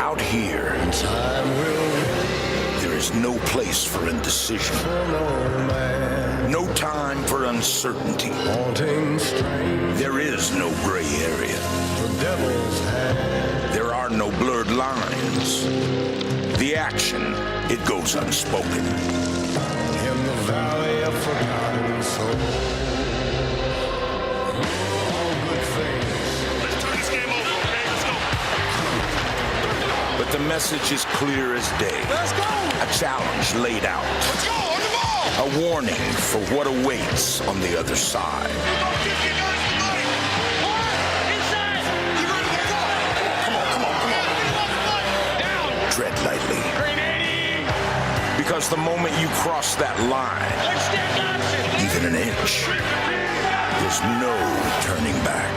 Out here, there is no place for indecision. No time for uncertainty. There is no gray area. There are no blurred lines. The action, it goes unspoken. In the valley of forgotten souls. All good things. Let's turn this game over, okay? Let's go. But the message is clear as day. Let's go! A challenge laid out. Let's go, on the ball! A warning for what awaits on the other side. Tread lightly. Because the moment you cross that line, even an inch, there's no turning back.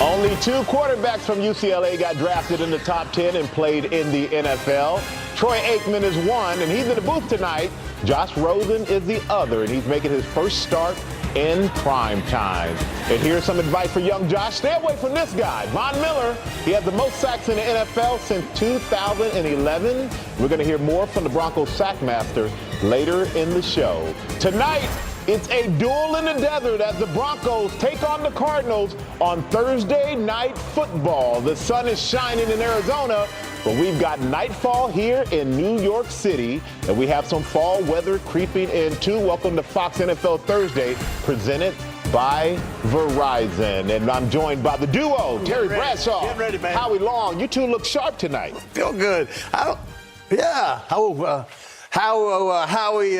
Only 2 quarterbacks from UCLA got drafted in the top 10 and played in the NFL. Troy Aikman is one, and he's in the booth tonight. Josh Rosen is the other, and he's making his first start in prime time. And here's some advice for young Josh. Stay away from this guy, Von Miller. He has the most sacks in the NFL since 2011. We're going to hear more from the Broncos sackmaster later in the show. Tonight, it's a duel in the desert as the Broncos take on the Cardinals on Thursday Night Football. The sun is shining in Arizona, but we've got nightfall here in New York City, and we have some fall weather creeping in too. Welcome to Fox NFL Thursday, presented by Verizon. And I'm joined by the duo, Terry Bradshaw. Get ready, man. Howie Long. You two look sharp tonight. Feel good. Howie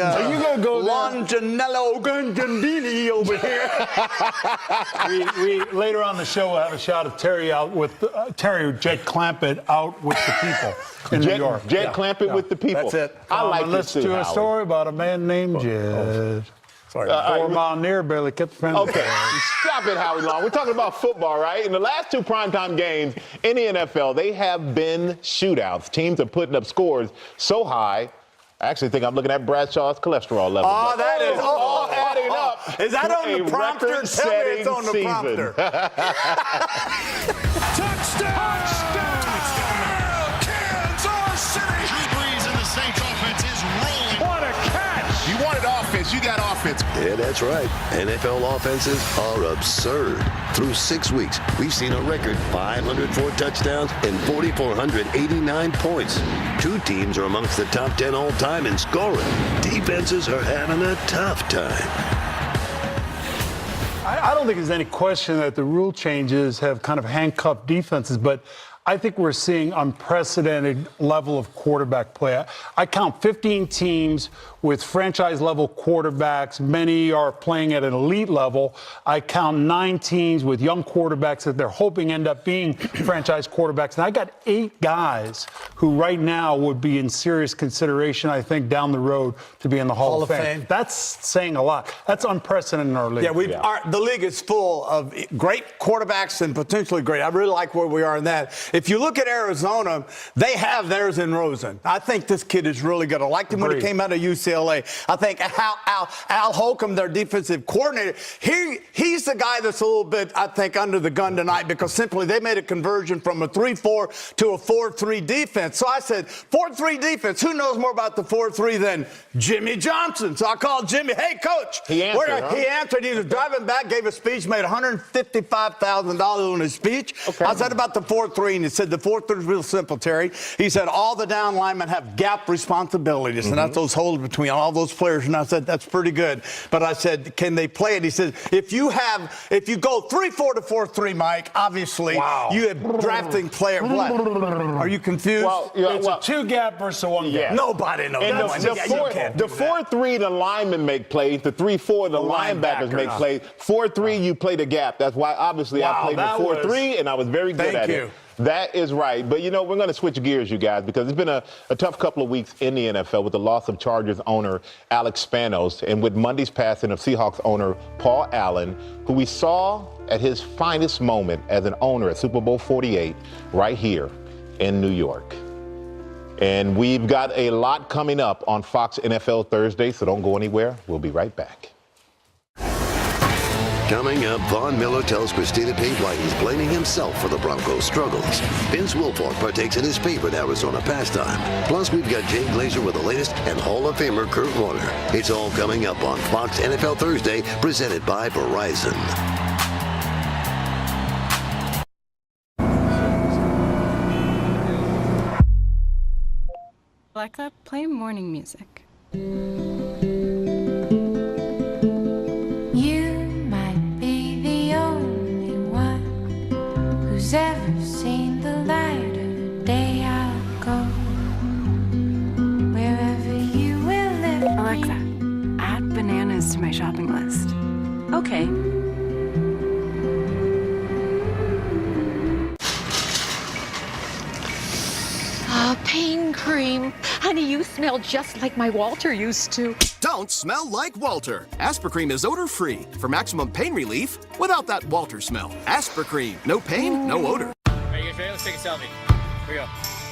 Are you gonna go Longinello Gandini over here. we later on the show have a shot of Terry out with Jet Clampett out with the people in New York. Jet Clampett with the people. That's it. I like this Listen too, to a Howie. story about a man named Jet. Sorry. 4 Mountaineer barely kept the friend. Okay, stop it, Howie Long. We're talking about football, right? In the last 2 primetime games in the NFL, they have been shootouts. Teams are putting up scores so high, I actually think I'm looking at Bradshaw's cholesterol level. Oh, that is all adding up. Is that on the prompter? Tell me it's on the Record-setting prompter. Touchdown! Kansas City! Drew Brees and the Saints offense is rolling. What a catch! You wanted offense, you got offense. Yeah, that's right. NFL offenses are absurd. Through 6 weeks, we've seen a record 504 touchdowns and 4,489 points. 2 teams are amongst the top 10 all-time in scoring. Defenses are having a tough time. I don't think there's any question that the rule changes have kind of handcuffed defenses, but I think we're seeing unprecedented level of quarterback play. I count 15 teams with franchise-level quarterbacks. Many are playing at an elite level. I count 9 teams with young quarterbacks that they're hoping end up being franchise quarterbacks. And I got 8 guys who right now would be in serious consideration, I think, down the road to be in the Hall of Fame. That's saying a lot. That's unprecedented in our league. The league is full of great quarterbacks and potentially great. I really like where we are in that. If you look at Arizona, they have theirs in Rosen. I think this kid is really good. I liked him when he came out of UCLA. I think Al Holcomb, their defensive coordinator, he's the guy that's a little bit, I think, under the gun tonight because simply they made a conversion from a 3-4 to a 4-3 defense. So I said, 4-3 defense. Who knows more about the 4-3 than Jimmy Johnson? So I called Jimmy, hey, coach. He answered. He answered. He was driving back, gave a speech, made $155,000 on his speech. Okay. I said about the 4-3, and he said the 4-3 is real simple, Terry. He said all the down linemen have gap responsibilities, and that's those holes between all those players. And I said that's pretty good. But I said, can they play it? He said if you go 3-4 to 4-3, Mike, obviously you have drafting player. What? Are you confused? It's a 2-gap versus a 1-gap. Nobody knows And that. the 4-3, the linemen make plays. The 3-4, the linebackers make plays. 4-3, you play the gap. That's why, obviously, I played the 4-3, and I was very good at it. That is right. But, we're going to switch gears, you guys, because it's been a tough couple of weeks in the NFL with the loss of Chargers owner Alex Spanos and with Monday's passing of Seahawks owner Paul Allen, who we saw at his finest moment as an owner at Super Bowl 48 right here in New York. And we've got a lot coming up on Fox NFL Thursday, so don't go anywhere. We'll be right back. Coming up, Von Miller tells Christina Pink why he's blaming himself for the Broncos' struggles. Vince Wilfork partakes in his favorite Arizona pastime. Plus, we've got Jay Glazer with the latest and Hall of Famer Kurt Warner. It's all coming up on Fox NFL Thursday, presented by Verizon. Alexa, play morning music. You might be the only one who's ever seen the light of day. I'll go wherever you will live. Alexa, add bananas to my shopping list. Okay. Pain cream. Honey, you smell just like my Walter used to. Don't smell like Walter. Aspercream is odor-free for maximum pain relief without that Walter smell. Aspercream. No pain, no odor. Are you guys ready? Let's take a selfie. Here we go.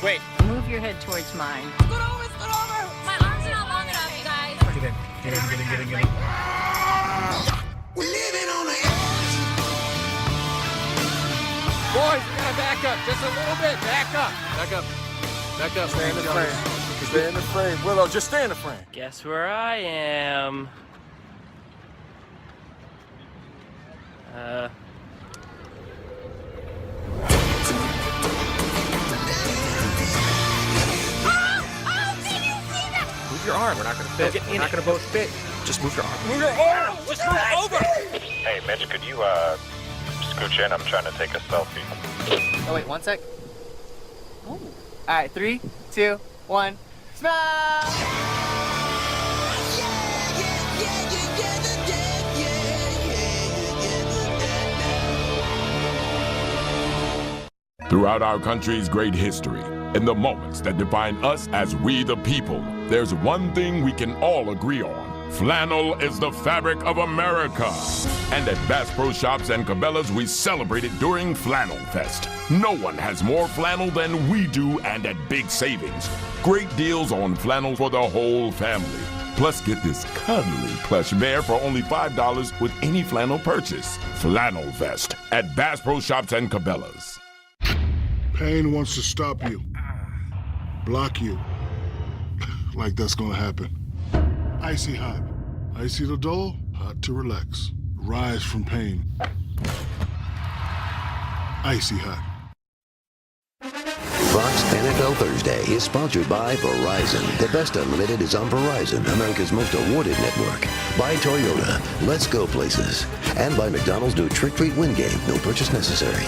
Wait. Move your head towards mine. Scoot over, scoot over. My arms are not long enough, you guys. Get in. We're living on the edge. Boys, we gotta back up just a little bit. Back up. Stay in the frame. Stay in the frame. Willow, just stay in the frame. Guess where I am? Move your arm. We're not gonna fit. We're not gonna both fit. Just move your arm. Move your arm! Just move over! Hey, Mitch, could you, scooch in? I'm trying to take a selfie. Oh, wait, one sec. Oh. All right, 3, 2, 1. Smile! Throughout our country's great history, in the moments that define us as we the people, there's one thing we can all agree on. Flannel is the fabric of America. And at Bass Pro Shops and Cabela's, we celebrate it during Flannel Fest. No one has more flannel than we do, and at big savings. Great deals on flannel for the whole family. Plus, get this cuddly plush bear for only $5 with any flannel purchase. Flannel Fest at Bass Pro Shops and Cabela's. Pain wants to stop you, block you, like that's gonna happen. Icy hot, icy to dull, hot to relax. Rise from pain. Icy hot. Fox NFL Thursday is sponsored by Verizon. The best unlimited is on Verizon, America's most awarded network. By Toyota, let's go places. And by McDonald's new Trick Treat Win Game, no purchase necessary.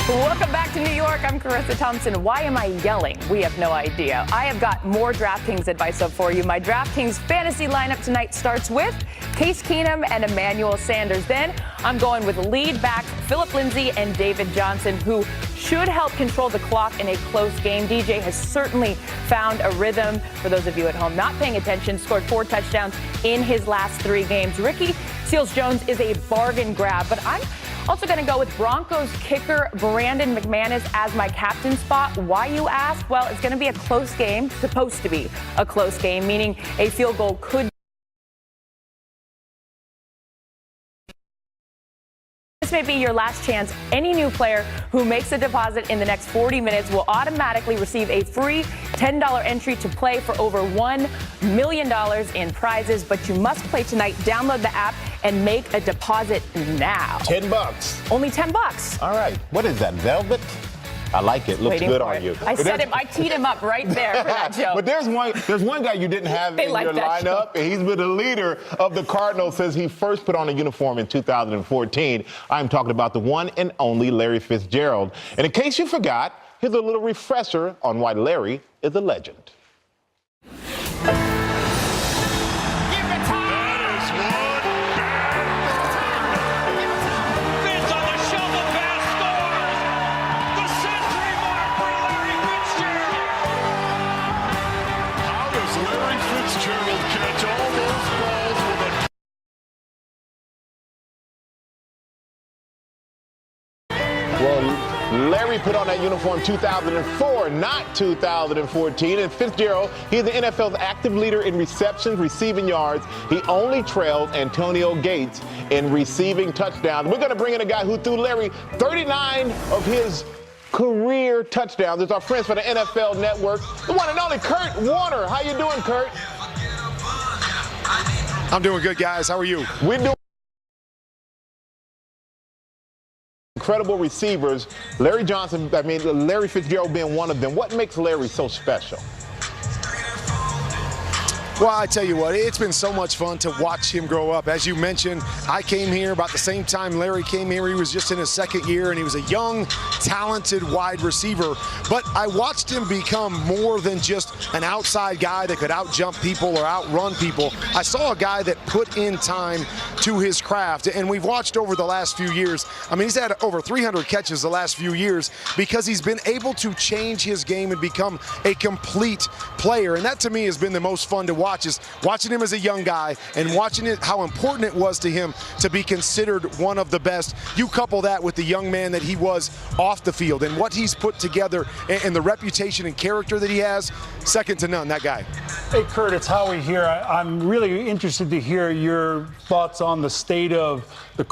Welcome back to New York. I'm Carissa Thompson. Why am I yelling? We have no idea. I have got more DraftKings advice up for you. My DraftKings fantasy lineup tonight starts with Case Keenum and Emmanuel Sanders. Then I'm going with lead backs Phillip Lindsay and David Johnson, who should help control the clock in a close game. DJ has certainly found a rhythm. For those of you at home not paying attention, scored 4 touchdowns in his last 3 games. Ricky Seals-Jones is a bargain grab, but I'm also going to go with Broncos kicker Brandon McManus as my captain spot. Why, you ask? Well, it's going to be a close game, supposed to be a close game, meaning a field goal could. This may be your last chance. Any new player who makes a deposit in the next 40 minutes will automatically receive a free $10 entry to play for over $1 million in prizes. But you must play tonight. Download the app and make a deposit now. $10. Only $10. All right. What is that, velvet? I like it. Looks good on you. I teed him up right there for that joke. But there's one guy you didn't have in your lineup, and he's been the leader of the Cardinals since he first put on a uniform in 2014. I'm talking about the one and only Larry Fitzgerald. And in case you forgot, here's a little refresher on why Larry is a legend. Larry put on that uniform 2004, not 2014. And Fitzgerald, he's the NFL's active leader in receptions, receiving yards. He only trails Antonio Gates in receiving touchdowns. We're going to bring in a guy who threw Larry 39 of his career touchdowns. It's our friends for the NFL Network, the one and only Kurt Warner. How you doing, Kurt? I'm doing good, guys. How are you? We're doing incredible receivers. Larry Fitzgerald being one of them. What makes Larry so special? Well, I tell you what, it's been so much fun to watch him grow up. As you mentioned, I came here about the same time Larry came here. He was just in his second year, and he was a young, talented wide receiver. But I watched him become more than just an outside guy that could out-jump people or outrun people. I saw a guy that put in time to his craft, and we've watched over the last few years. I mean, he's had over 300 catches the last few years because he's been able to change his game and become a complete player. And that, to me, has been the most fun to watch, is watching him as a young guy and watching it, how important it was to him to be considered one of the best. You couple that with the young man that he was off the field and what he's put together and the reputation and character that he has, second to none, that guy. Hey, Kurt, it's Howie here. I'm really interested to hear your thoughts on the state of the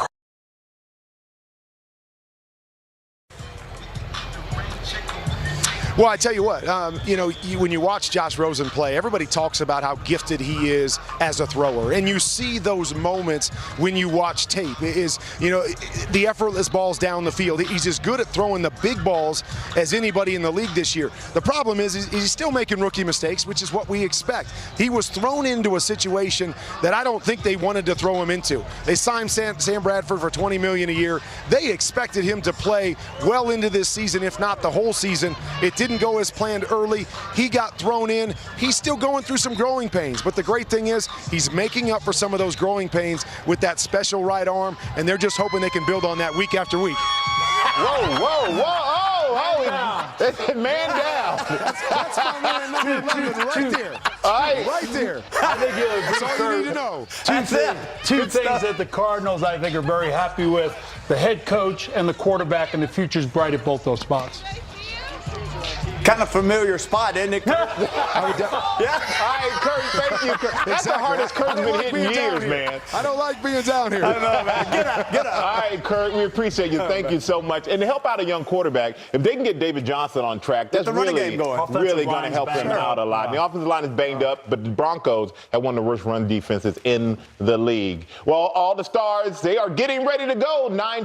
Well, I tell you what, when you watch Josh Rosen play, everybody talks about how gifted he is as a thrower. And you see those moments when you watch tape. It is, the effortless balls down the field. He's as good at throwing the big balls as anybody in the league this year. The problem is he's still making rookie mistakes, which is what we expect. He was thrown into a situation that I don't think they wanted to throw him into. They signed Sam Bradford for $20 million a year. They expected him to play well into this season, if not the whole season. It didn't go as planned early. He got thrown in. He's still going through some growing pains, but the great thing is he's making up for some of those growing pains with that special right arm, and they're just hoping they can build on that week after week. Whoa, whoa, whoa. Man down. That's my man number 11 right there. All right. Right there. I think that's all you need to know. Two things that the Cardinals, I think, are very happy with: the head coach and the quarterback, and the future's bright at both those spots. Kind of familiar spot, isn't it, Kurt? Yeah. All right, Kurt, thank you, Kurt. That's the hardest Kurt's been hitting in years, man. I don't like being down here. I know, man. Get up. All right, Kurt, we appreciate you. Thank you so much. And to help out a young quarterback, if they can get David Johnson on track, that's really going to help him out a lot. And the offensive line is banged up, but the Broncos have one of the worst run defenses in the league. Well, all the stars, they are getting ready to go. Nine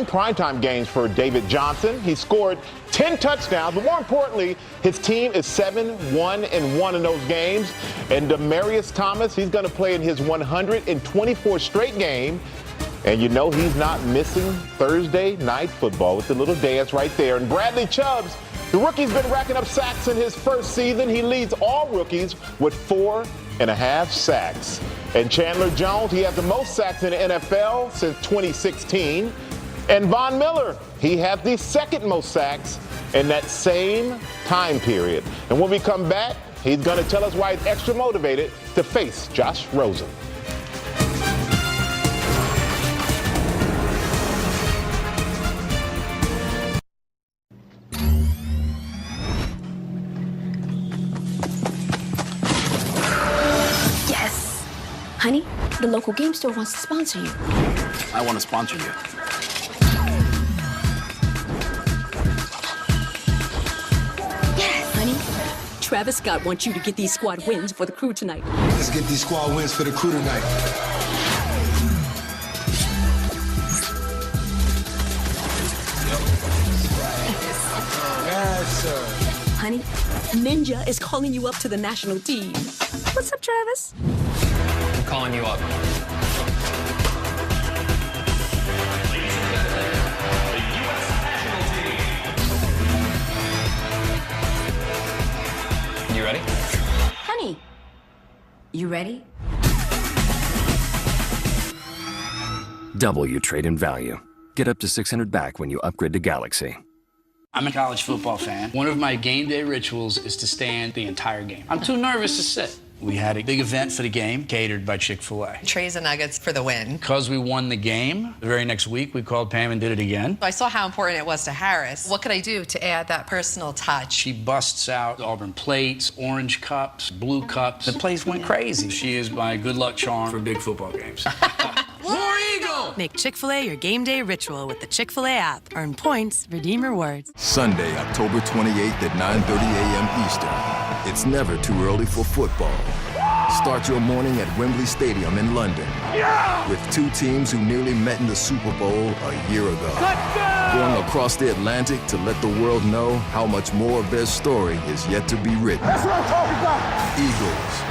primetime games for David Johnson. He scored 10 touchdowns, but more importantly, his team is 7-1-1 in those games. And Demaryius Thomas, he's going to play in his 124th straight game. And he's not missing Thursday night football with the little dance right there. And Bradley Chubbs, the rookie's been racking up sacks in his first season. He leads all rookies with 4.5 sacks. And Chandler Jones, he has the most sacks in the NFL since 2016. And Von Miller, he has the second most sacks in that same time period. And when we come back, he's going to tell us why he's extra motivated to face Josh Rosen. Honey, the local game store wants to sponsor you. I want to sponsor you. Yes, honey. Travis Scott wants you to get these squad wins for the crew tonight. Let's get these squad wins for the crew tonight. Yes, sir. Honey, Ninja is calling you up to the national team. What's up, Travis? I'm calling you up. You ready? Honey, you ready? Double your trade-in value. Get up to $600 back when you upgrade to Galaxy. I'm a college football fan. One of my game day rituals is to stand the entire game. I'm too nervous to sit. We had a big event for the game, catered by Chick-fil-A. Trays of nuggets for the win. Because we won the game, the very next week we called Pam and did it again. I saw how important it was to Harris. What could I do to add that personal touch? She busts out Auburn plates, orange cups, blue cups. The place went crazy. She is my good luck charm for big football games. War Eagle! Make Chick-fil-A your game day ritual with the Chick-fil-A app. Earn points, redeem rewards. Sunday, October 28th at 9:30 a.m. Eastern. It's never too early for football. Start your morning at Wembley Stadium in London. With two teams who nearly met in the Super Bowl a year ago. Going across the Atlantic to let the world know how much more of their story is yet to be written. That's what I'm talking about. Eagles,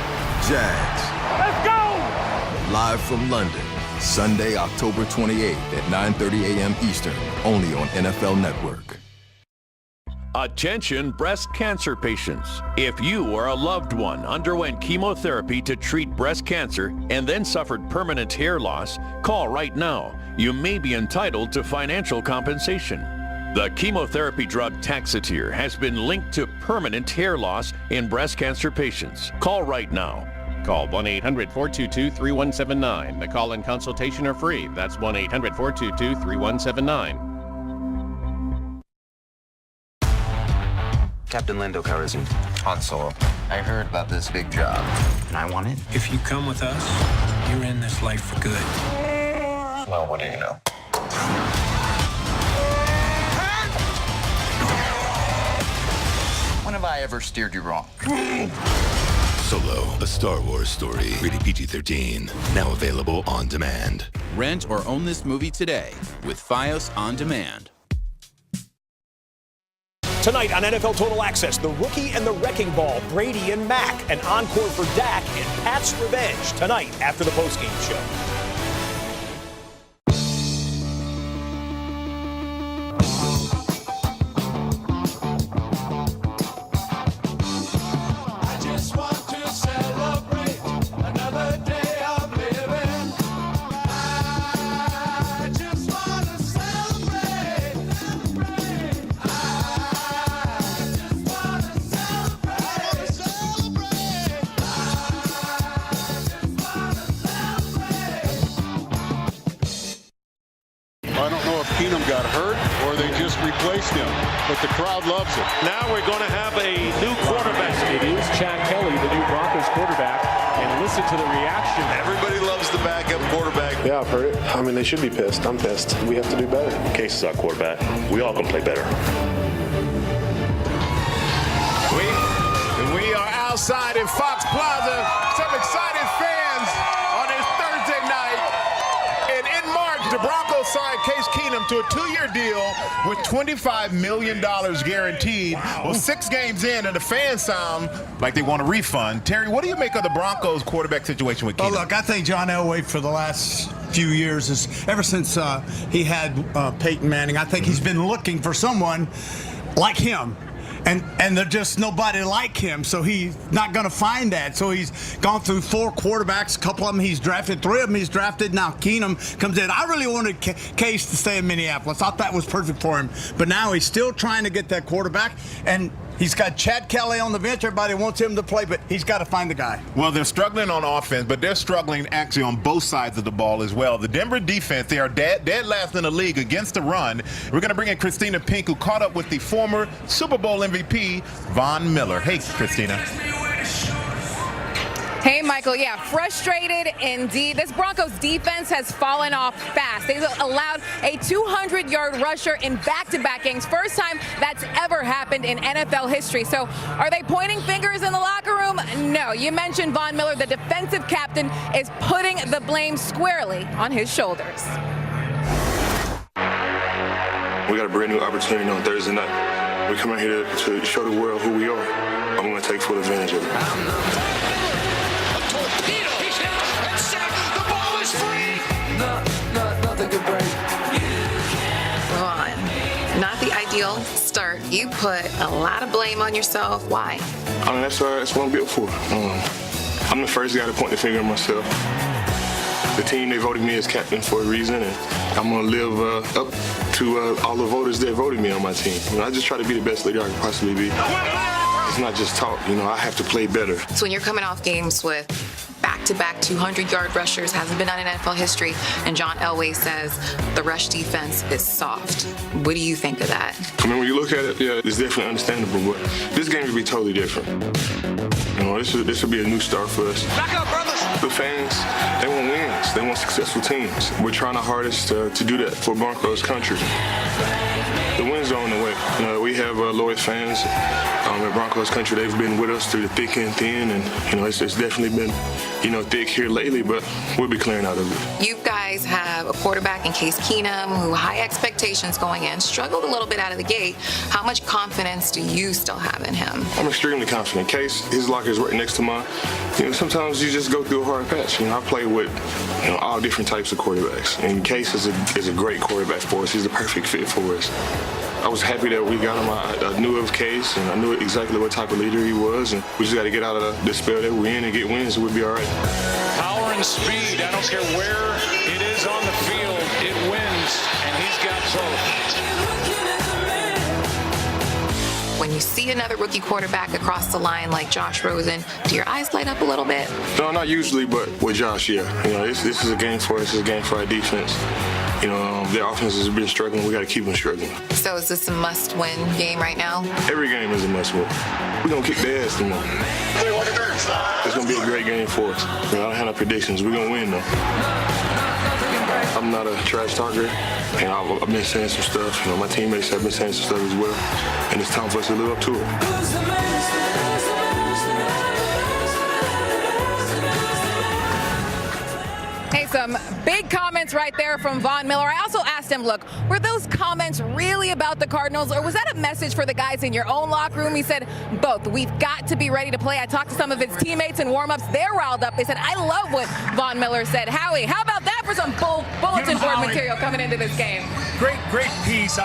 Jags. Let's go! Live from London, Sunday, October 28th at 9:30 a.m. Eastern, only on NFL Network. Attention breast cancer patients. If you or a loved one underwent chemotherapy to treat breast cancer and then suffered permanent hair loss, call right now. You may be entitled to financial compensation. The chemotherapy drug Taxotere has been linked to permanent hair loss in breast cancer patients. Call right now. Call 1-800-422-3179. The call and consultation are free. That's 1-800-422-3179. Captain Lando Calrissian. Han Solo. I heard about this big job, and I want it. If you come with us, you're in this life for good. Well, what do you know? When have I ever steered you wrong? Solo, a Star Wars story. Rated PG-13. Now available on demand. Rent or own this movie today with Fios On Demand. Tonight on NFL Total Access, the rookie and the wrecking ball, Brady and Mac, an encore for Dak and Pat's revenge tonight after the postgame show. Got hurt or they just replaced him, but the crowd loves it. Now we're going to have a new quarterback. It is Chad Kelly, the new Broncos quarterback, and listen to the reaction. Everybody loves the backup quarterback. Yeah, I've heard it. I mean, they should be pissed. I'm pissed. We have to do better. Case is our quarterback. We all can play better. We are outside in Fox Plaza. Some excited fans on this Thursday night. And in March, the Broncos signed Case Keenum to a 2-year deal with $25 million guaranteed. Well, 6 games in, and the fans sound like they want a refund. Terry, what do you make of the Broncos quarterback situation with Keenum? Well, look, I think John Elway for the last few years is ever since he had Peyton Manning, I think he's been looking for someone like him. And there's just nobody like him, so he's not going to find that. So he's gone through 4 quarterbacks. A couple of them he's drafted. 3 of them he's drafted. Now Keenum comes in. I really wanted Case to stay in Minneapolis. I thought that was perfect for him. But now he's still trying to get that quarterback. And he's got Chad Kelly on the bench. Everybody wants him to play, but he's got to find the guy. Well, they're struggling on offense, but they're struggling actually on both sides of the ball as well. The Denver defense, they are dead last in the league against the run. We're going to bring in Christina Pink, who caught up with the former Super Bowl MVP, Von Miller. Hey, Christina. Hey, Michael. Yeah, frustrated indeed. This Broncos defense has fallen off fast. They've allowed a 200-yard rusher in back-to-back games. First time that's ever happened in NFL history. So are they pointing fingers in the locker room? No. You mentioned Von Miller, the defensive captain, is putting the blame squarely on his shoulders. We got a brand new opportunity on Thursday night. We come out here to show the world who we are. I'm going to take full advantage of it. Not the ideal start. You put a lot of blame on yourself. Why? I mean, that's what I'm built for. I'm the first guy to point the finger at myself. The team, they voted me as captain for a reason, and I'm going to live up to all the voters that voted me on my team. I just try to be the best leader I can possibly be. It's not just talk. I have to play better. So when you're coming off games with back-to-back 200-yard rushers, hasn't been done in NFL history, and John Elway says the rush defense is soft. What do you think of that? When you look at it, yeah, it's definitely understandable, but this game would be totally different. This would be a new start for us. Back up, brothers! The fans, they want wins. They want successful teams. We're trying our hardest to do that for Broncos country. The wins are on the way. We have loyal fans in Broncos country. They've been with us through the thick and thin, and it's definitely been thick here lately, but we'll be clearing out of it. You guys have a quarterback in Case Keenum who high expectations going in, struggled a little bit out of the gate. How much confidence do you still have in him? I'm extremely confident. Case, his locker is right next to mine. Sometimes you just go through a hard patch. I play with all different types of quarterbacks, and Case is a great quarterback for us. He's the perfect fit for us. I was happy that we got him. I knew of Case, and I knew exactly what type of leader he was, and we just got to get out of the spell that we're in and get wins, and we'll be all right. Power and speed, I don't care where it is on the field, it wins, and he's got both. When you see another rookie quarterback across the line like Josh Rosen, do your eyes light up a little bit? No, not usually, but with Josh, yeah. This is a game for us. This is a game for our defense. Their offense has been struggling. We got to keep them struggling. So is this a must-win game right now? Every game is a must-win. We're going to kick their ass tomorrow. It's going to be a great game for us. I don't have no predictions. We're going to win, though. I'm not a trash talker, and I've been saying some stuff. My teammates have been saying some stuff as well, and it's time for us to live up to it. Hey, some big comments right there from Von Miller. I also asked him, look, were those comments really about the Cardinals, or was that a message for the guys in your own locker room? He said, both. We've got to be ready to play. I talked to some of his teammates in warm-ups. They're riled up. They said, I love what Von Miller said. Howie, how about that for some bulletin board material coming into this game? Great piece.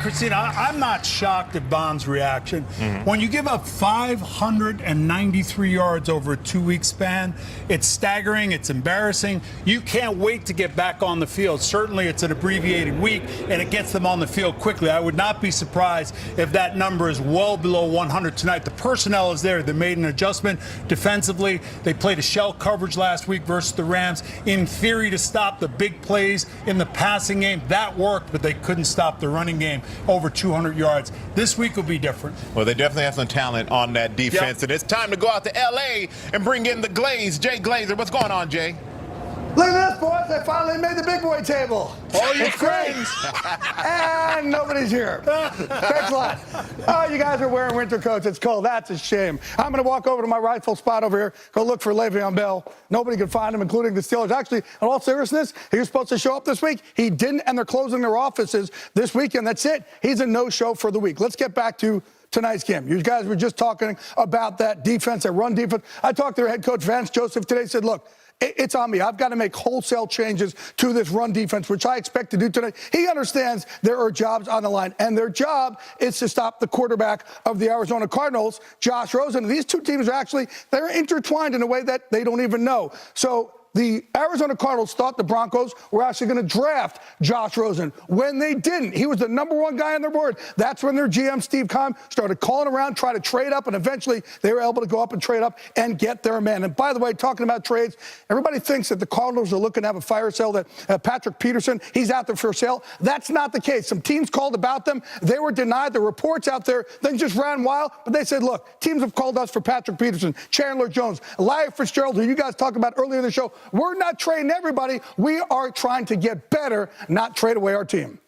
Christina, I'm not shocked at Von's reaction. When you give up 593 yards over a 2-week span, it's staggering, it's embarrassing. You can't wait to get back on the field. Certainly, it's an abbreviated week, and it gets them on the field quickly. I would not be surprised if that number is well below 100 tonight. The personnel is there. They made an adjustment defensively. They played a shell coverage last week versus the Rams, in theory, to stop the big plays in the passing game. That worked, but they couldn't stop the running game over 200 yards. This week will be different. Well, they definitely have some talent on that defense, and it's time to go out to L.A. and bring in the Glaze. Jay Glazer, what's going on, Jay? Look at this, boys. They finally made the big boy table. All your it's friends. And nobody's here. Thanks a lot. Oh, you guys are wearing winter coats. It's cold. That's a shame. I'm going to walk over to my rightful spot over here, go look for Le'Veon Bell. Nobody could find him, including the Steelers. Actually, in all seriousness, he was supposed to show up this week. He didn't, and they're closing their offices this weekend. That's it. He's a no-show for the week. Let's get back to tonight's game. You guys were just talking about that defense, that run defense. I talked to their head coach, Vance Joseph, today, said, look, it's on me. I've got to make wholesale changes to this run defense, which I expect to do tonight. He understands there are jobs on the line, and their job is to stop the quarterback of the Arizona Cardinals, Josh Rosen. These two teams are they're intertwined in a way that they don't even know. So the Arizona Cardinals thought the Broncos were actually going to draft Josh Rosen. When they didn't, he was the #1 guy on their board. That's when their GM, Steve Keim, started calling around, trying to trade up, and eventually they were able to go up and trade up and get their man. And by the way, talking about trades, everybody thinks that the Cardinals are looking to have a fire sale, that Patrick Peterson, he's out there for sale. That's not the case. Some teams called about them. They were denied. The reports out there then just ran wild, but they said, look, teams have called us for Patrick Peterson, Chandler Jones, Larry Fitzgerald, who you guys talked about earlier in the show. We're not trading everybody. We are trying to get better, not trade away our team.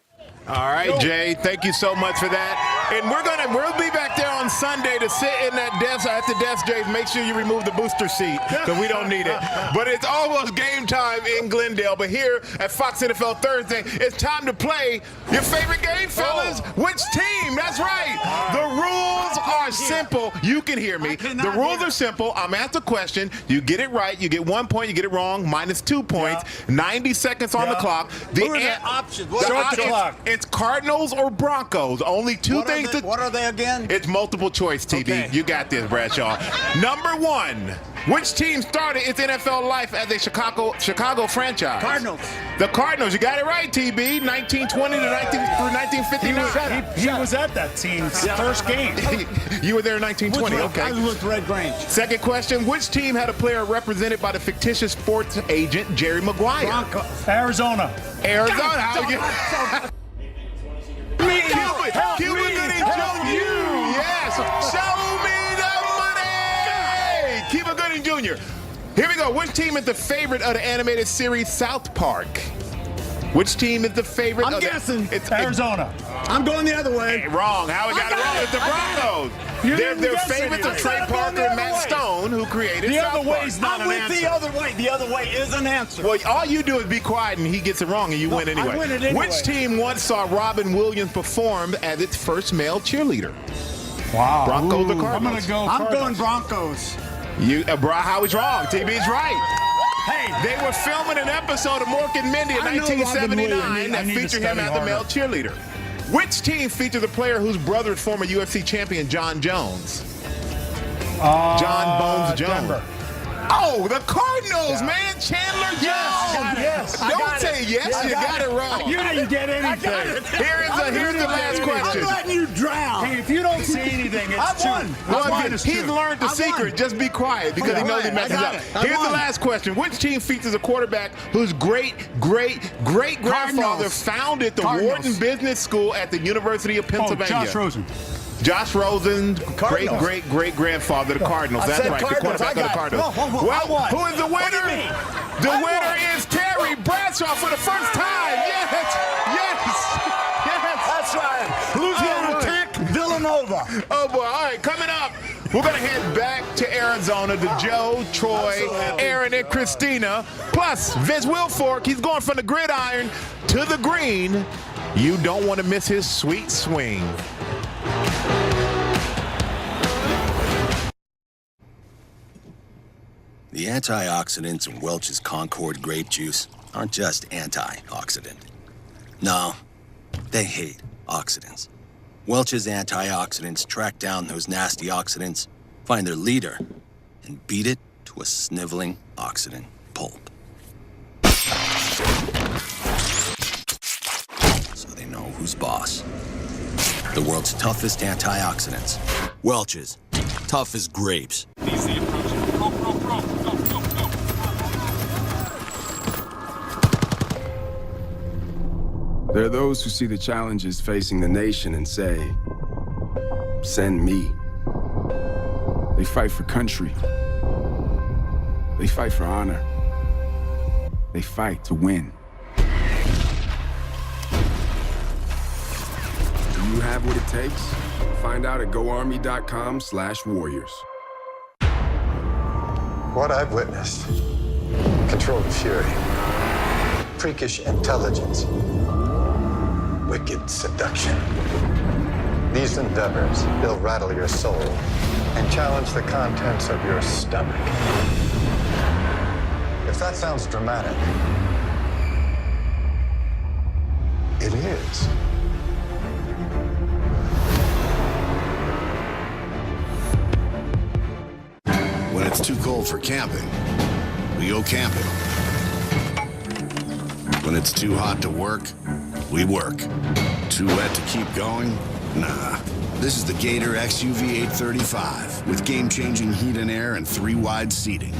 All right, Jay, thank you so much for that. And we'll be back there on Sunday to sit in that desk. At the desk, Jay, make sure you remove the booster seat because we don't need it. But it's almost game time in Glendale. But here at Fox NFL Thursday, it's time to play your favorite game, fellas. Which team? That's right. The rules are simple. You can hear me. The rules are simple. I'm asked a question. You get it right. You get 1 point. You get it wrong, -2 points. 90 seconds on the clock. What are the options? Start the clock. It's Cardinals or Broncos. Only two things What are they again? It's multiple choice, TB. Okay. You got this, Bradshaw. Number 1. Which team started its NFL life as a Chicago franchise? Cardinals. The Cardinals. You got it right, TB. 1920 through 1959. He was at that team's first game. You were there in 1920. Okay. I was with Red Grange. Second question. Which team had a player represented by the fictitious sports agent Jerry Maguire? Broncos. Arizona. Cuba Gooding Jr. Yes. Show me the money. Cuba Gooding Jr. Here we go. Which team is the favorite of the animated series South Park? Which team is the favorite? I'm guessing. It's Arizona. I'm going the other way. Hey, wrong. Howard got it wrong. It's the Broncos. They're favorites of Trey Parker and Matt Stone, who created The South other Park. way's not I'm an with answer. the other way. The other way is an answer. Well, all you do is be quiet and he gets it wrong and you win anyway. I win it anyway. Which team once saw Robin Williams perform as its first male cheerleader? Wow. Broncos or I'm Cardinals? going to go I'm Cardinals. going Broncos. Howie's wrong. TB's right. Hey, They were filming an episode of Mork and Mindy in I know Robin 1979 Williams. that I need to featured him study as the male harder. cheerleader. Which team features a player whose brother is former UFC champion John Jones? John Bones Jones. Denver. Oh, the Cardinals, man. Chandler Jones. Yes. Don't say yes. You got it wrong. You didn't get anything. Here's the last question. I'm letting you drown. Hey, if you don't see anything, it's I won. Well, minus he's two. learned the secret. Just be quiet because he knows he messes up. Here's the last question. Which team features a quarterback whose great-great-great-grandfather Cardinals. founded the Cardinals. Wharton Business School at the University of Pennsylvania? Josh Rosen. Josh Rosen, Cardinals. great-great-great-grandfather of the Cardinals. I That's said right, Cardinals. the quarterback of the I got it. Cardinals. No, hold on. I Well, won. who is the What do you winner? mean? The I winner won. is Terry Bradshaw for the first time. Yes. That's right. Who's going to attack Villanova? Oh, boy. All right, coming up, we're going to head back to Arizona to Joe, Troy, Aaron, and Christina. Plus, Vince Wilfork, he's going from the gridiron to the green. You don't want to miss his sweet swing. The antioxidants in Welch's Concord grape juice aren't just antioxidant. No, they hate oxidants. Welch's antioxidants track down those nasty oxidants, find their leader, and beat it to a sniveling oxidant pulp. So they know who's boss. The world's toughest antioxidants. Welch's, tough as grapes. There are those who see the challenges facing the nation and say, send me. They fight for country. They fight for honor. They fight to win. Do you have what it takes? Find out at goarmy.com/warriors. What I've witnessed, controlled fury, freakish intelligence, wicked seduction. These endeavors will rattle your soul and challenge the contents of your stomach. If that sounds dramatic, it is. When it's too cold for camping, we go camping. When it's too hot to work, we work. Too wet to keep going? Nah. This is the Gator XUV 835 with game-changing heat and air and 3 wide seating.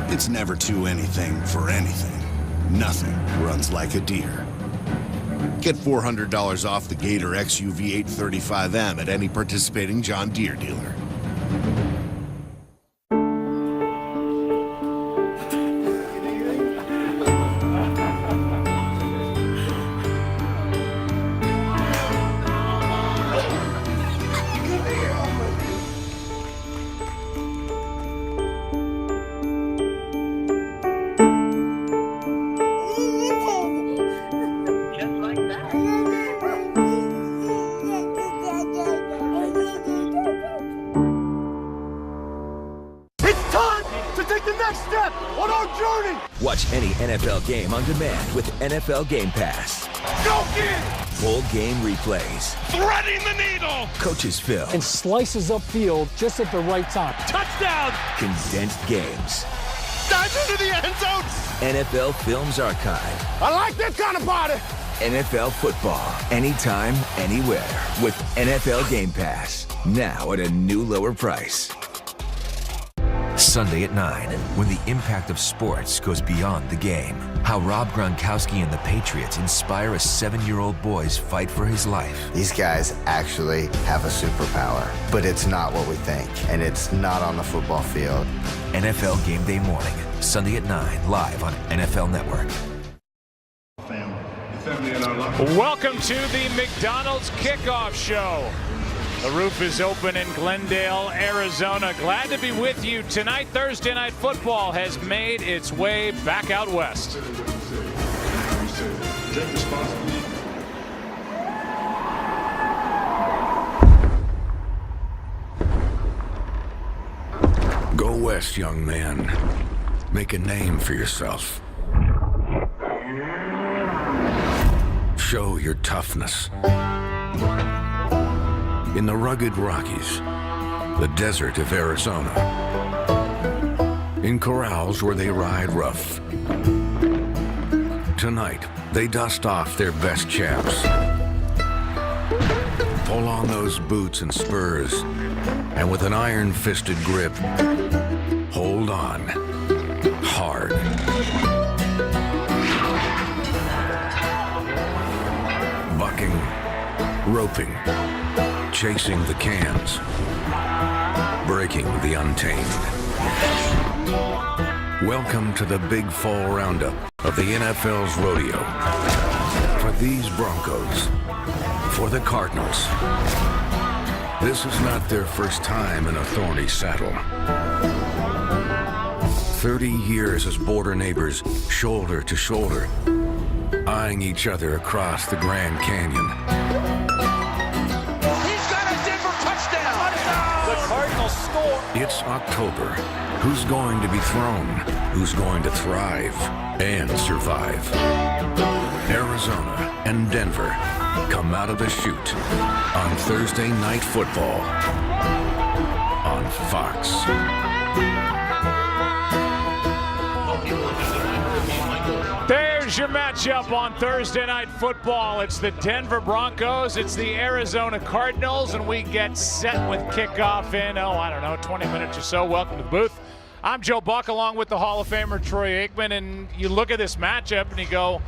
It's never too anything for anything. Nothing runs like a deer. Get $400 off the Gator XUV 835M at any participating John Deere dealer. to take the next step on our journey. Watch any NFL game on demand with NFL Game Pass. Go get it! Full game replays. Threading the needle! Coaches film. And slices upfield just at the right time. Touchdown! Condensed games. Dives into the end zone! NFL Films Archive. I like this kind of party! NFL football, anytime, anywhere, with NFL Game Pass. Now at a new lower price. Sunday at 9, when the impact of sports goes beyond the game. How Rob Gronkowski and the Patriots inspire a 7-year-old boy's fight for his life. These guys actually have a superpower, but it's not what we think, and it's not on the football field. NFL Game Day morning, Sunday at 9, live on NFL Network. Welcome to the McDonald's Kickoff Show. The roof is open in Glendale, Arizona. Glad to be with you tonight. Thursday Night Football has made its way back out west. Go west, young man. Make a name for yourself. Show your toughness. In the rugged Rockies, the desert of Arizona. In corrals where they ride rough. Tonight, they dust off their best chaps. Pull on those boots and spurs, and with an iron-fisted grip, hold on hard. Bucking, roping, chasing the cans, breaking the untamed. Welcome to the big fall roundup of the NFL's rodeo. For these Broncos, for the Cardinals, this is not their first time in a thorny saddle. 30 years as border neighbors, shoulder to shoulder, eyeing each other across the Grand Canyon. He's got a Denver touchdown! The Cardinals score. It's October. Who's going to be thrown? Who's going to thrive and survive? Arizona and Denver come out of the chute on Thursday Night Football on Fox. There's your matchup on Thursday Night Football. It's the Denver Broncos, it's the Arizona Cardinals, and we get set with kickoff in, 20 minutes or so. Welcome to the booth. I'm Joe Buck along with the Hall of Famer Troy Aikman, and you look at this matchup and you go,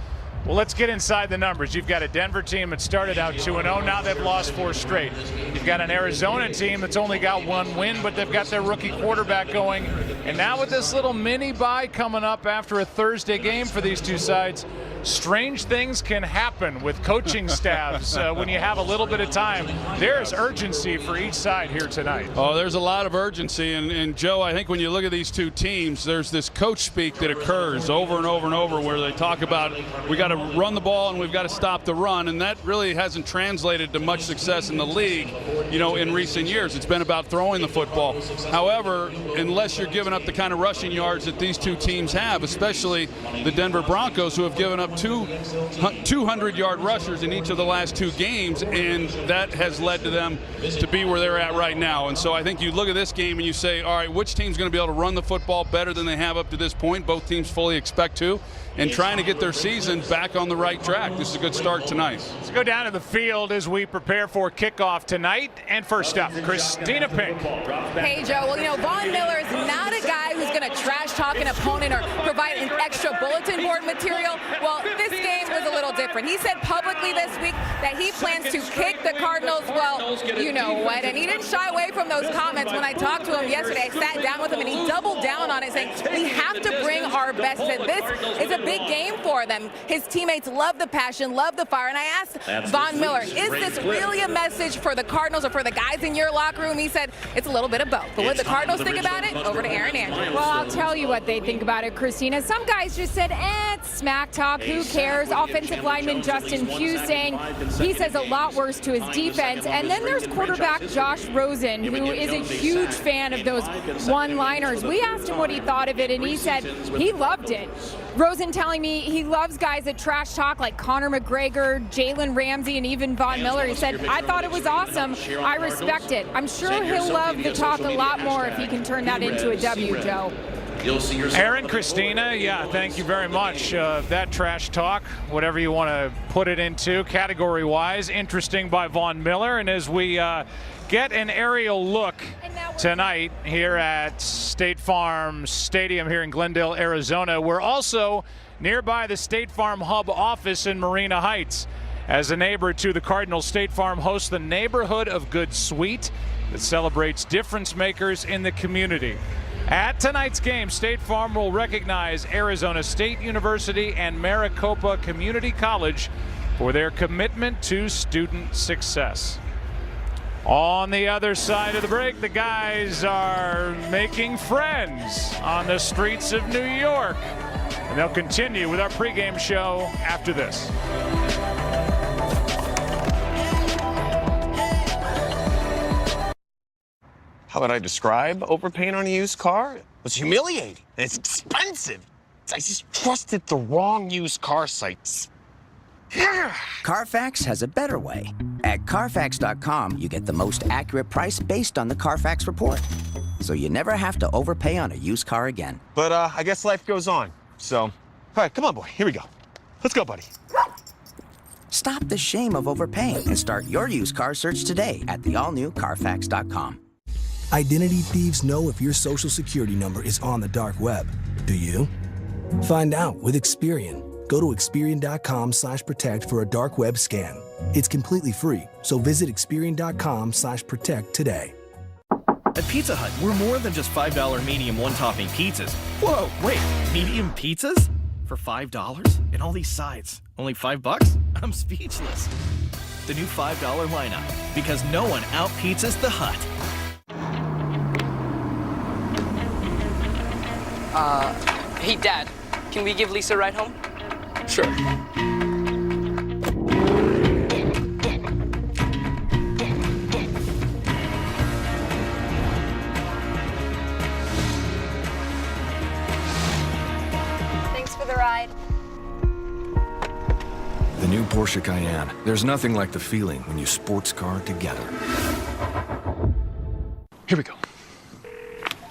well, let's get inside the numbers. You've got a Denver team that started out 2-0. Now they've lost 4 straight. You've got an Arizona team that's only got 1 win, but they've got their rookie quarterback going. And now with this little mini bye coming up after a Thursday game for these two sides, strange things can happen with coaching staffs when you have a little bit of time. There's urgency for each side here tonight. Oh, there's a lot of urgency. And Joe, I think when you look at these two teams, there's this coach speak that occurs over and over and over where they talk about we got to run the ball and we've got to stop the run. And that really hasn't translated to much success in the league, in recent years. It's been about throwing the football. However, unless you're giving up the kind of rushing yards that these two teams have, especially the Denver Broncos, who have given up 200-yard rushers in each of the last 2 games, and that has led to them to be where they're at right now. And so I think you look at this game and you say, all right, which team's going to be able to run the football better than they have up to this point? Both teams fully expect to, and trying to get their season back on the right track. This is a good start tonight. Let's go down to the field as we prepare for kickoff tonight. And first up, Christina Pink. Hey, Joe. Well, Von Miller is not a guy who's going to trash talk an opponent or provide an extra bulletin board material. Well, this game was a little different. He said publicly this week that he plans to kick the Cardinals. Well, you know what? And he didn't shy away from those comments. When I talked to him yesterday, I sat down with him and he doubled down on it, saying we have to bring our best. He said this is a big game for them. His teammates love the passion, love the fire. And I asked Von Miller, is this really a message for the Cardinals or for the guys in your locker room? He said it's a little bit of both. But what the Cardinals think about it? Over to Aaron Andrews. Well, I'll tell you what they think about it, Christina. Some guys just said, it's smack talk. Who cares? Offensive lineman Justin Pugh saying he says a lot worse to his defense. And then there's quarterback Josh Rosen, who is a huge fan of those one-liners. We asked him what he thought of it, and he said he loved it. Rosen telling me he loves guys that trash talk like Conor McGregor, Jalen Ramsey, and even Von Miller. He said, I thought it was awesome. I respect it. I'm sure he'll love the talk a lot more if he can turn that into a W, Joe. Aaron, Christina, yeah, thank you very much. That trash talk, whatever you want to put it into, category-wise, interesting by Von Miller. And as we get an aerial look tonight here at State Farm Stadium here in Glendale, Arizona, we're also nearby the State Farm Hub office in Marina Heights. As a neighbor to the Cardinals, State Farm hosts the Neighborhood of Good Suite that celebrates difference makers in the community. At tonight's game, State Farm will recognize Arizona State University and Maricopa Community College for their commitment to student success. On the other side of the break, the guys are making friends on the streets of New York. And they'll continue with our pregame show after this. How would I describe overpaying on a used car? It was humiliating. It's expensive. I just trusted the wrong used car sites. Carfax has a better way. At Carfax.com, you get the most accurate price based on the Carfax report. So you never have to overpay on a used car again. But I guess life goes on. So, all right, come on, boy. Here we go. Let's go, buddy. Stop the shame of overpaying and start your used car search today at the all-new Carfax.com. Identity thieves know if your social security number is on the dark web. Do you? Find out with Experian. Go to Experian.com/protect for a dark web scan. It's completely free, so visit Experian.com/protect today. At Pizza Hut, we're more than just $5 medium one-topping pizzas. Whoa, wait, medium pizzas? For $5? And all these sides, only $5? I'm speechless. The new $5 lineup, because no one out-pizzas the Hut. Hey, Dad, can we give Lisa a ride home? Sure. Thanks for the ride. The new Porsche Cayenne. There's nothing like the feeling when you sports car together. Here we go.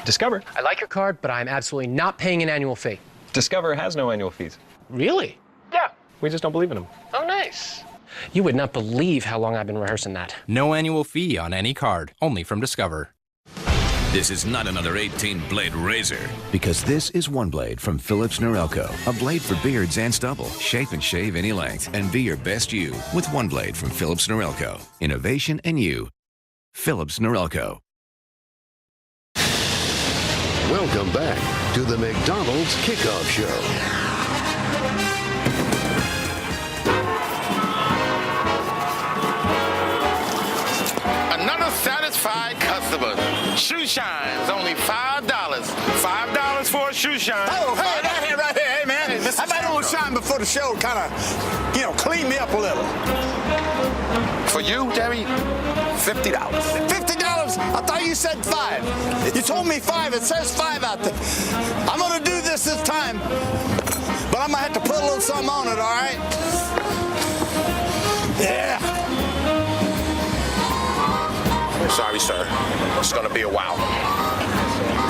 Discover. I like your card, but I'm absolutely not paying an annual fee. Discover has no annual fees. Really? Yeah. We just don't believe in them. Oh, nice. You would not believe how long I've been rehearsing that. No annual fee on any card, only from Discover. This is not another 18-blade razor. Because this is one blade from Philips Norelco. A blade for beards and stubble. Shape and shave any length and be your best you with one blade from Philips Norelco. Innovation and you. Philips Norelco. Welcome back to the McDonald's Kickoff Show. Another satisfied customer. Shoe shines, only $5. $5 for a shoe shine. Oh, hey, right here. Hey, man. How about a little shine before the show? Kind of, clean me up a little. For you, Jerry, $50. $50? I thought you said $5. You told me $5. It says $5 out there. I'm going to do this time, but I'm going to have to put a little something on it, all right? Yeah. Sorry, sir. It's going to be a while.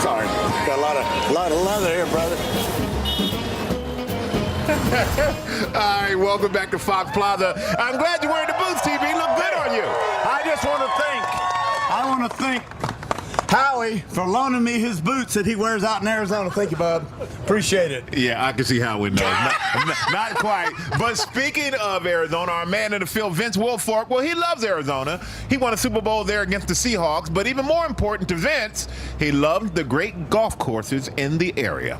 Sorry. Got a lot of leather here, brother. All right, welcome back to Fox Plaza. I'm glad you're wearing the boots, TB. Look good on you. I want to thank Howie for loaning me his boots that he wears out in Arizona. Thank you, bud. Appreciate it. Yeah, I can see Howie knows. Not quite. But speaking of Arizona, our man in the field, Vince Wilfork, well, he loves Arizona. He won a Super Bowl there against the Seahawks. But even more important to Vince, he loved the great golf courses in the area.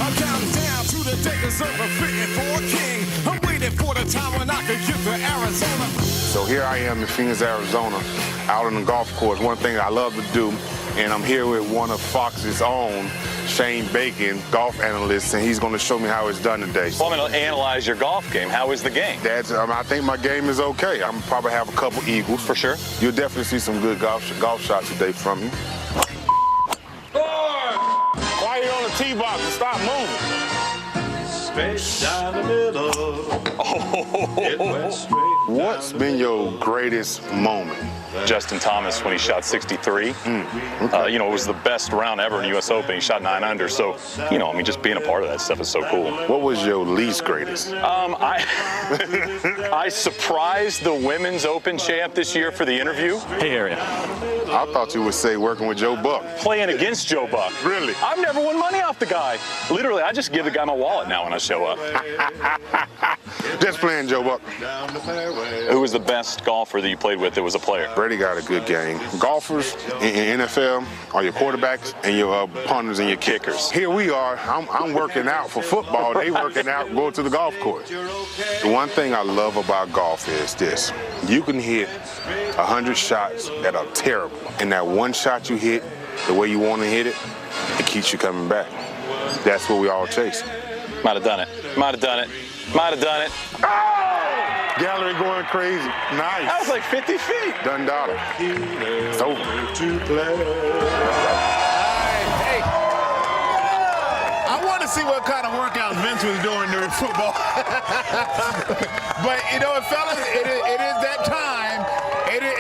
I'm down to the Days of a fitting for a king. I'm waiting for the time when I can get to Arizona. So here I am in Phoenix, Arizona, out on the golf course. One thing I love to do and I'm here with one of Fox's own, Shane Bacon, golf analyst, and he's going to show me how it's done today. Well, I'm going to analyze your golf game. How is the game? I think my game is okay. I'm probably have a couple eagles. For sure. You'll definitely see some good golf shots today from you. Why are you on the tee box? Stop moving. Straight down the middle. What's been your greatest moment? Justin Thomas when he shot 63. Okay. It was the best round ever in US Open. He shot 9 under. So, just being a part of that stuff is so cool. What was your least greatest? I surprised the Women's Open champ this year for the interview. Hey, Area. I thought you would say working with Joe Buck. Playing against Joe Buck. Really? I've never won money off the guy. Literally, I just give the guy my wallet now when I show up. Just playing Joe Buck. Who was the best golfer that you played with that was a player? Brady got a good game. Golfers in NFL are your quarterbacks and your punters and your kickers. Here we are. I'm working out for football. They working out going to the golf course. The one thing I love about golf is this. You can hit 100 shots that are terrible. And that one shot you hit the way you want to hit it, it keeps you coming back. That's what we all chase. Might have done it. Might have done it. Might have done it. Oh! Gallery going crazy. Nice. That was like 50 feet. Done dollar. It's over. Hey, I want to see what kind of workout Vince was doing during football. But, fellas, it is that time.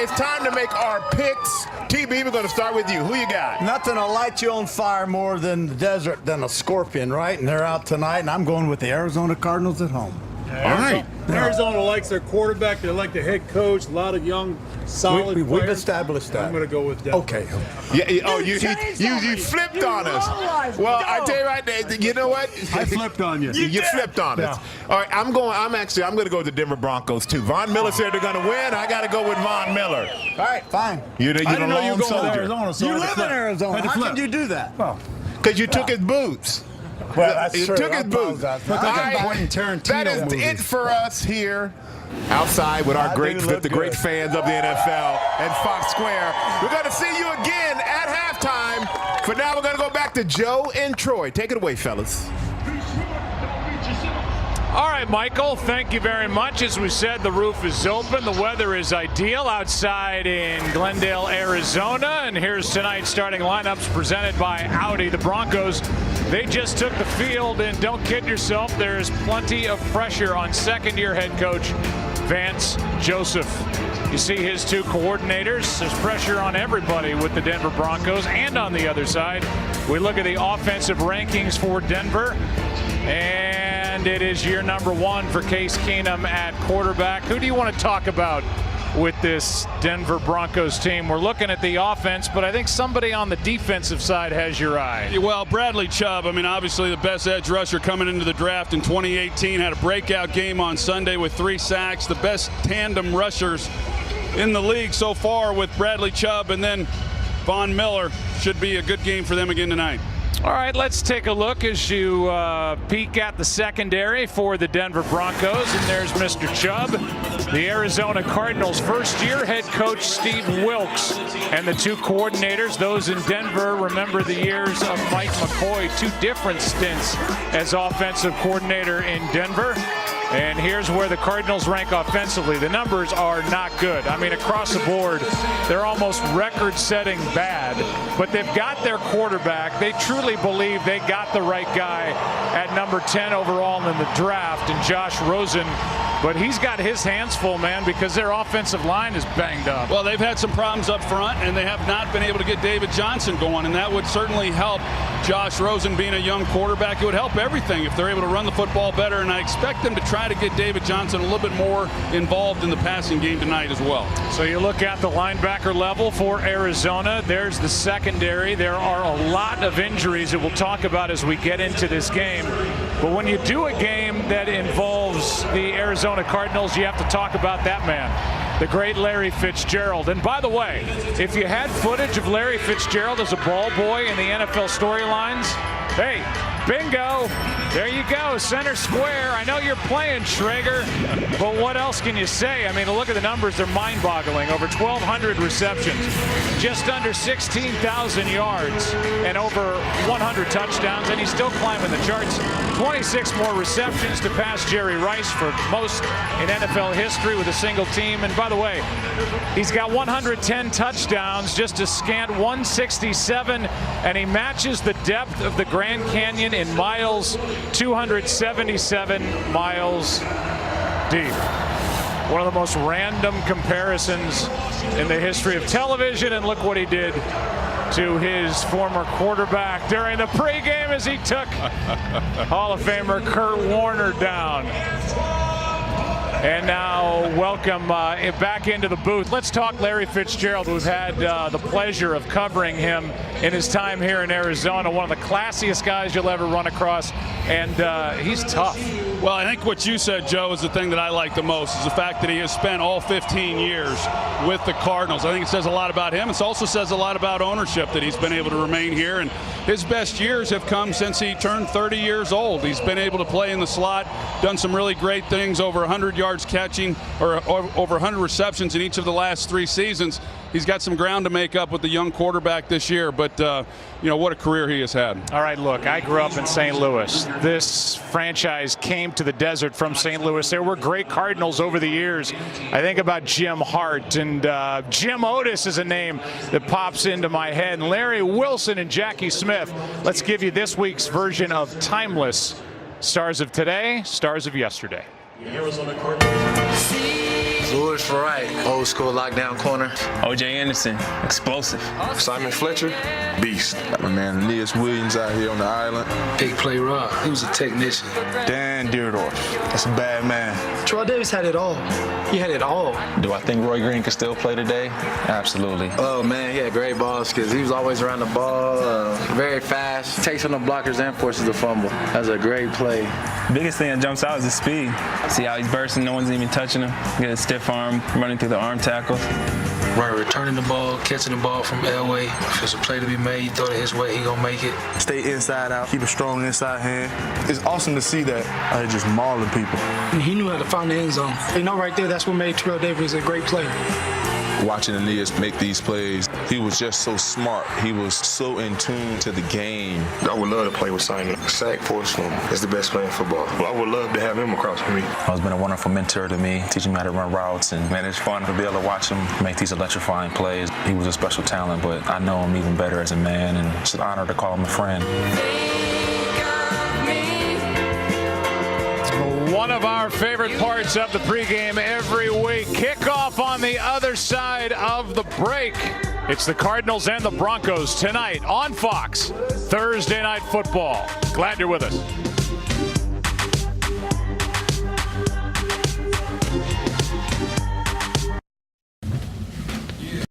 It's time to make our picks. TB, we're going to start with you. Who you got? Nothing will light you on fire more than the desert than a scorpion, right? And they're out tonight, and I'm going with the Arizona Cardinals at home. All right. Arizona likes their quarterback. They like the head coach. A lot of young, solid We've players. established that. I'm going to go with Denver. Okay. Yeah. You flipped on us. Well, I tell you right there. You know what? I flipped on you. You flipped on us. Yeah. All right. I'm going to go with the Denver Broncos too. Von Miller said they're going to win. I got to go with Von Miller. All right, fine. You're the I didn't know you lone were going to soldier. Arizona. So You live in Arizona. How can you do that? Well, because you took his boots. Well, that's You true. took I his boots. apologize. All I think right. I'm Quentin Tarantino That is movie. it for us here outside with our I great, do look the great good. fans of the NFL and Fox Square. We're going to see you again at halftime. For now, we're going to go back to Joe and Troy. Take it away, fellas. All right, Michael, thank you very much. As we said, the roof is open. The weather is ideal outside in Glendale, Arizona. And here's tonight's starting lineups presented by Audi. The Broncos, they just took the field, and don't kid yourself, there's plenty of pressure on second-year head coach Vance Joseph. You see his two coordinators. There's pressure on everybody with the Denver Broncos. And on the other side, we look at the offensive rankings for Denver. And it is year number 1 for Case Keenum at quarterback. Who do you want to talk about with this Denver Broncos team? We're looking at the offense, but I think somebody on the defensive side has your eye. Well, Bradley Chubb, obviously the best edge rusher coming into the draft in 2018, had a breakout game on Sunday with 3 sacks, the best tandem rushers in the league so far with Bradley Chubb, and then Von Miller. Should be a good game for them again tonight. All right, let's take a look as you peek at the secondary for the Denver Broncos. And there's Mr. Chubb, the Arizona Cardinals' first-year head coach Steve Wilks, and the two coordinators, those in Denver, remember the years of Mike McCoy, 2 different stints as offensive coordinator in Denver. And here's where the Cardinals rank offensively. The numbers are not good. Across the board, they're almost record-setting bad. But they've got their quarterback. They truly believe they got the right guy at number 10 overall in the draft, and Josh Rosen. But he's got his hands full, man, because their offensive line is banged up. Well, they've had some problems up front, and they have not been able to get David Johnson going, and that would certainly help Josh Rosen being a young quarterback. It would help everything if they're able to run the football better, and I expect them to try to get David Johnson a little bit more involved in the passing game tonight as well. So you look at the linebacker level for Arizona. There's the secondary. There are a lot of injuries that we'll talk about as we get into this game. But when you do a game that involves the Arizona Cardinals, you have to talk about that man, the great Larry Fitzgerald. And by the way, if you had footage of Larry Fitzgerald as a ball boy in the NFL storylines, hey, Bingo. There you go, center square. I know you're playing, Schrager, but what else can you say? I mean, look at the numbers. They're mind-boggling. Over 1,200 receptions, just under 16,000 yards, and over 100 touchdowns, and he's still climbing the charts. 26 more receptions to pass Jerry Rice for most in NFL history with a single team. And by the way, he's got 110 touchdowns, just a scant 167, and he matches the depth of the Grand Canyon in miles, 277 miles deep. One of the most random comparisons in the history of television, and look what he did to his former quarterback during the pregame as he took Hall of Famer Kurt Warner down. And now welcome back into the booth. Let's talk Larry Fitzgerald. We've had the pleasure of covering him in his time here in Arizona. One of the classiest guys you'll ever run across, and he's tough. Well, I think what you said, Joe, is the thing that I like the most, is the fact that he has spent all 15 years with the Cardinals. I think it says a lot about him. It also says a lot about ownership that he's been able to remain here, and his best years have come since he turned 30 years old. He's been able to play in the slot, done some really great things, over 100 yards catching, or over 100 receptions in each of the last 3 seasons. He's got some ground to make up with the young quarterback this year, but what a career he has had. All right, look, I grew up in St. Louis. This franchise came to the desert from St. Louis. There were great Cardinals over the years. I think about Jim Hart, and Jim Otis is a name that pops into my head, and Larry Wilson and Jackie Smith. Let's give you this week's version of Timeless. Stars of today, stars of yesterday. Arizona Cardinals. Louis Farright, old school lockdown corner. O.J. Anderson, explosive. Simon Fletcher, beast. Got my man Aeneas Williams out here on the island. Big play Rob, he was a technician. Dan Dierdorf, that's a bad man. Troy Davis had it all. He had it all. Do I think Roy Green can still play today? Absolutely. Oh man, he had great balls because he was always around the ball, very fast. Takes on the blockers and forces the fumble. That's a great play. Biggest thing that jumps out is his speed. See how he's bursting, no one's even touching him. Get a stiff arm, running through the arm tackles. Right, returning the ball, catching the ball from Elway. If there's a play to be made, you throw it his way, he gonna make it. Stay inside out, keep a strong inside hand. It's awesome to see that I just mauling people. He knew how to find the end zone. Right there, that's what made Terrell Davis a great player. Watching Aeneas make these plays, he was just so smart. He was so in tune to the game. I would love to play with Simon. Sack force him is the best player in football. I would love to have him across from me. He's been a wonderful mentor to me, teaching me how to run routes, and man, it's fun to be able to watch him make these electrifying plays. He was a special talent, but I know him even better as a man, and it's an honor to call him a friend. One of our favorite parts of the pregame every week. Kickoff on the other side of the break. It's the Cardinals and the Broncos tonight on Fox. Thursday Night Football. Glad you're with us.